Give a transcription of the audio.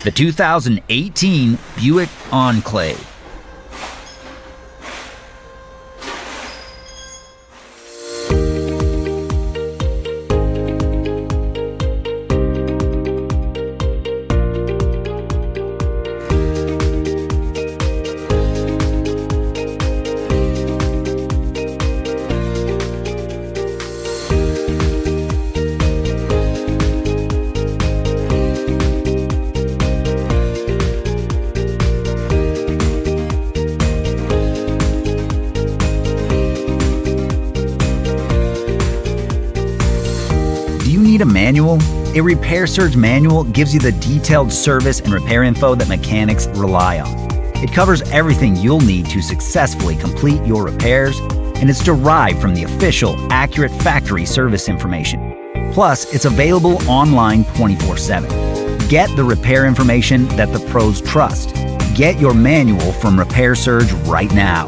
the 2018 Buick Enclave. Do you need a manual? A Repair Surge manual gives you the detailed service and repair info that mechanics rely on. It covers everything you'll need to successfully complete your repairs, and it's derived from the official, accurate factory service information. Plus, it's available online 24/7. Get the repair information that the pros trust. Get your manual from Repair Surge right now.